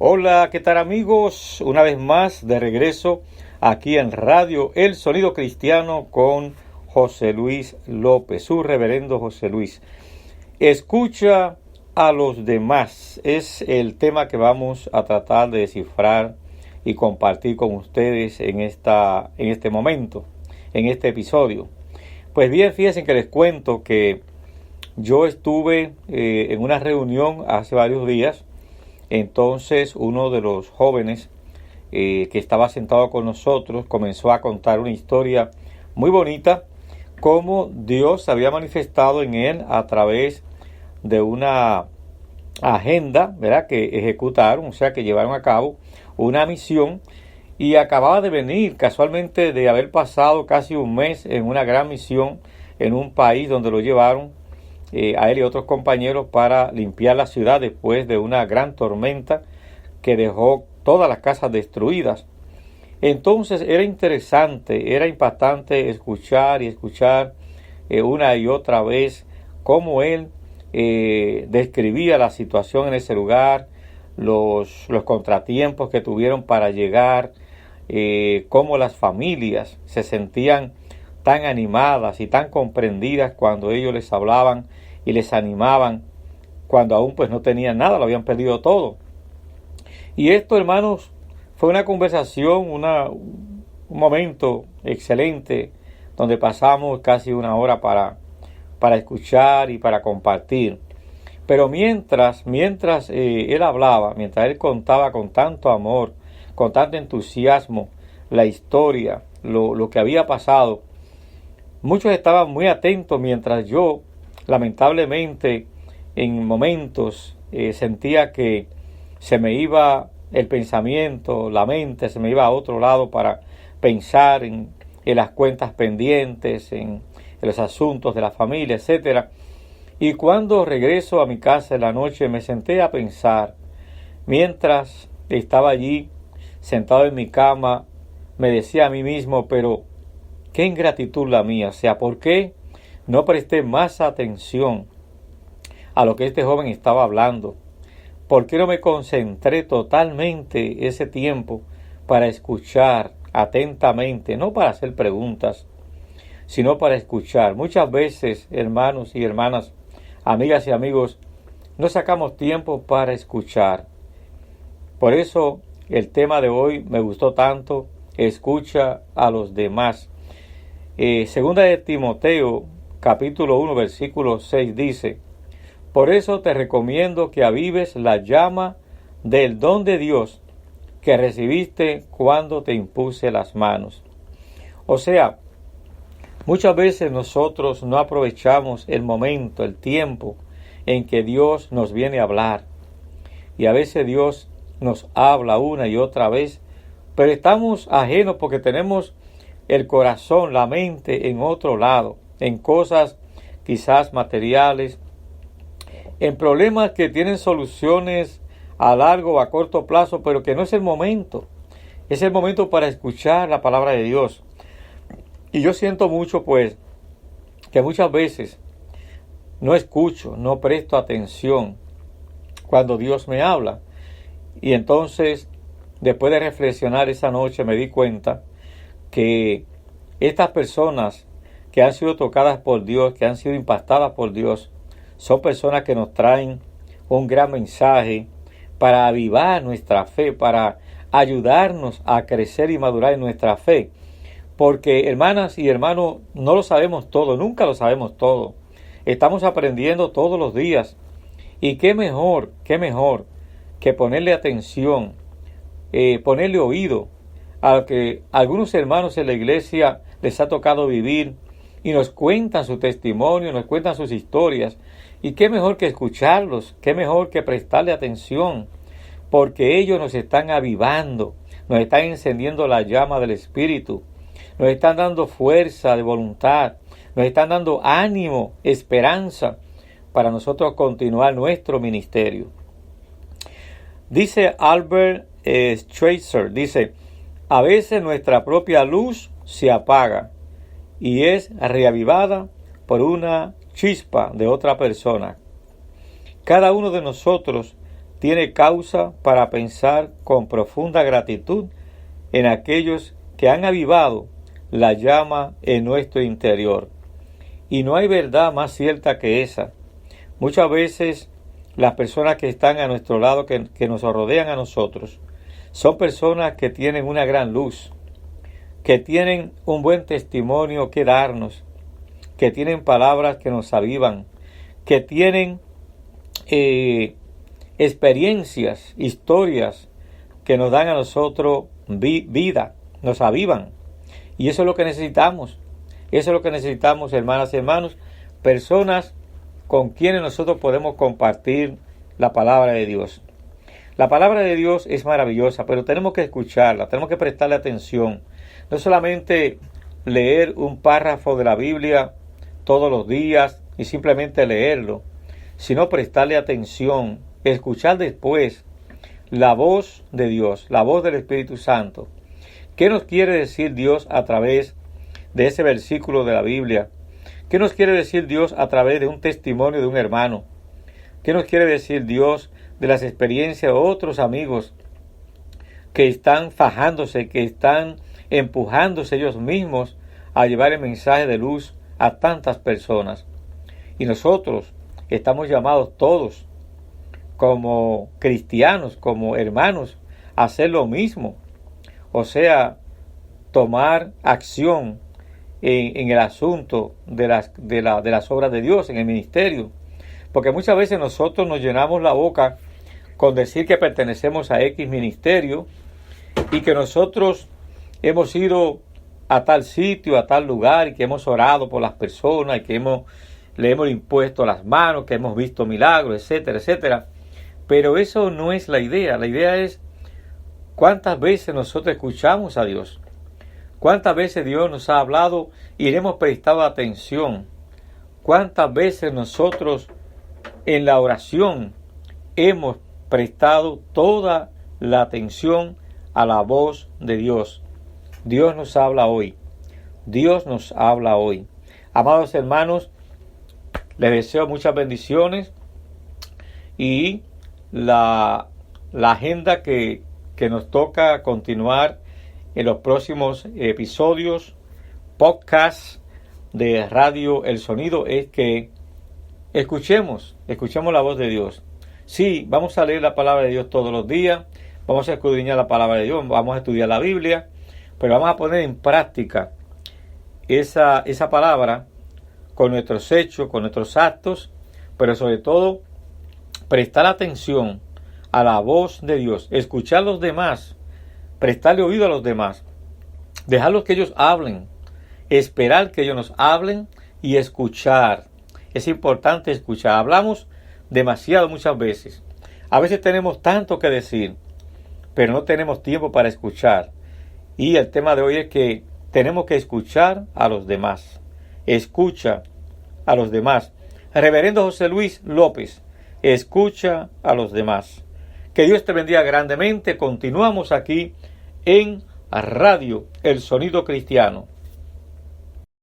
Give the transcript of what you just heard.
Hola, ¿qué tal amigos? Una vez más de regreso aquí en Radio El Sonido Cristiano con José Luis López, su reverendo José Luis. Escucha a los demás es el tema que vamos a tratar de descifrar y compartir con ustedes en este momento, en este episodio. Pues bien, fíjense que les cuento que yo estuve en una reunión hace varios días. Entonces uno de los jóvenes que estaba sentado con nosotros comenzó a contar una historia muy bonita, cómo Dios había manifestado en él a través de una agenda, ¿verdad?, que ejecutaron, o sea, que llevaron a cabo una misión, y acababa de venir casualmente de haber pasado casi un mes en una gran misión en un país donde lo llevaron a él y otros compañeros para limpiar la ciudad después de una gran tormenta que dejó todas las casas destruidas. Entonces era interesante, era impactante escuchar una y otra vez cómo él describía la situación en ese lugar, los contratiempos que tuvieron para llegar, cómo las familias se sentían tan animadas y tan comprendidas cuando ellos les hablaban y les animaban, cuando aún pues no tenían nada, lo habían perdido todo. Y esto, hermanos, fue una conversación, un momento excelente, donde pasamos casi una hora para escuchar y para compartir. Pero mientras él hablaba, mientras él contaba con tanto amor, con tanto entusiasmo, la historia, lo que había pasado, muchos estaban muy atentos, mientras yo, lamentablemente, en momentos sentía que se me iba el pensamiento, la mente se me iba a otro lado para pensar en las cuentas pendientes, en los asuntos de la familia, etcétera. Y cuando regreso a mi casa en la noche me senté a pensar, mientras estaba allí sentado en mi cama, me decía a mí mismo, pero qué ingratitud la mía, o sea, ¿por qué no presté más atención a lo que este joven estaba hablando? ¿Por qué no me concentré totalmente ese tiempo para escuchar atentamente, no para hacer preguntas, sino para escuchar? Muchas veces, hermanos y hermanas, amigas y amigos, no sacamos tiempo para escuchar. Por eso el tema de hoy me gustó tanto, escucha a los demás. Segunda de Timoteo, capítulo 1, versículo 6 dice: por eso te recomiendo que avives la llama del don de Dios que recibiste cuando te impuse las manos. O sea, muchas veces nosotros no aprovechamos el momento, el tiempo en que Dios nos viene a hablar. Y a veces Dios nos habla una y otra vez, pero estamos ajenos porque tenemos el corazón, la mente en otro lado, en cosas quizás materiales, en problemas que tienen soluciones a largo o a corto plazo, pero que no es el momento. Es el momento para escuchar la palabra de Dios. Y yo siento mucho, pues, que muchas veces no escucho, no presto atención cuando Dios me habla. Y entonces, después de reflexionar esa noche, me di cuenta que estas personas que han sido tocadas por Dios, que han sido impactadas por Dios, son personas que nos traen un gran mensaje para avivar nuestra fe, para ayudarnos a crecer y madurar en nuestra fe. Porque, hermanas y hermanos, no lo sabemos todo, nunca lo sabemos todo. Estamos aprendiendo todos los días. Y qué mejor que ponerle atención, ponerle oído a lo que algunos hermanos en la iglesia les ha tocado vivir y nos cuentan su testimonio, nos cuentan sus historias. Y qué mejor que escucharlos, qué mejor que prestarle atención, porque ellos nos están avivando, nos están encendiendo la llama del Espíritu, nos están dando fuerza de voluntad, nos están dando ánimo, esperanza para nosotros continuar nuestro ministerio. Dice Albert Schweitzer, dice: a veces nuestra propia luz se apaga y es reavivada por una chispa de otra persona. Cada uno de nosotros tiene causa para pensar con profunda gratitud en aquellos que han avivado la llama en nuestro interior. Y no hay verdad más cierta que esa. Muchas veces las personas que están a nuestro lado, que nos rodean a nosotros, son personas que tienen una gran luz, que tienen un buen testimonio que darnos, que tienen palabras que nos avivan, que tienen experiencias, historias que nos dan a nosotros vida, nos avivan. Y eso es lo que necesitamos. Eso es lo que necesitamos, hermanas y hermanos, personas con quienes nosotros podemos compartir la palabra de Dios. La palabra de Dios es maravillosa, pero tenemos que escucharla, tenemos que prestarle atención. No solamente leer un párrafo de la Biblia todos los días y simplemente leerlo, sino prestarle atención, escuchar después la voz de Dios, la voz del Espíritu Santo. ¿Qué nos quiere decir Dios a través de ese versículo de la Biblia? ¿Qué nos quiere decir Dios a través de un testimonio de un hermano? ¿Qué nos quiere decir Dios de las experiencias de otros amigos que están fajándose, que están empujándose ellos mismos a llevar el mensaje de luz a tantas personas? Y nosotros estamos llamados todos, como cristianos, como hermanos, a hacer lo mismo. O sea, tomar acción en el asunto de las obras de Dios, en el ministerio. Porque muchas veces nosotros nos llenamos la boca con decir que pertenecemos a X ministerio y que nosotros hemos ido a tal sitio, a tal lugar, y que hemos orado por las personas, y que le hemos impuesto las manos, que hemos visto milagros, etcétera, etcétera. Pero eso no es la idea. La idea es cuántas veces nosotros escuchamos a Dios, cuántas veces Dios nos ha hablado y le hemos prestado atención, cuántas veces nosotros en la oración hemos prestado toda la atención a la voz de Dios. Dios nos habla hoy. Dios nos habla hoy. Amados hermanos, les deseo muchas bendiciones y la agenda que nos toca continuar en los próximos episodios, podcast de Radio El Sonido, es que escuchemos la voz de Dios. Sí, vamos a leer la palabra de Dios todos los días, vamos a escudriñar la palabra de Dios, vamos a estudiar la Biblia, pero vamos a poner en práctica esa palabra con nuestros hechos, con nuestros actos, pero sobre todo prestar atención a la voz de Dios, escuchar a los demás, prestarle oído a los demás, dejarlos que ellos hablen, esperar que ellos nos hablen y escuchar. Es importante escuchar. Hablamos demasiado muchas veces. A veces tenemos tanto que decir, pero no tenemos tiempo para escuchar. Y el tema de hoy es que tenemos que escuchar a los demás. Escucha a los demás. Reverendo José Luis López, escucha a los demás. Que Dios te bendiga grandemente. Continuamos aquí en Radio El Sonido Cristiano.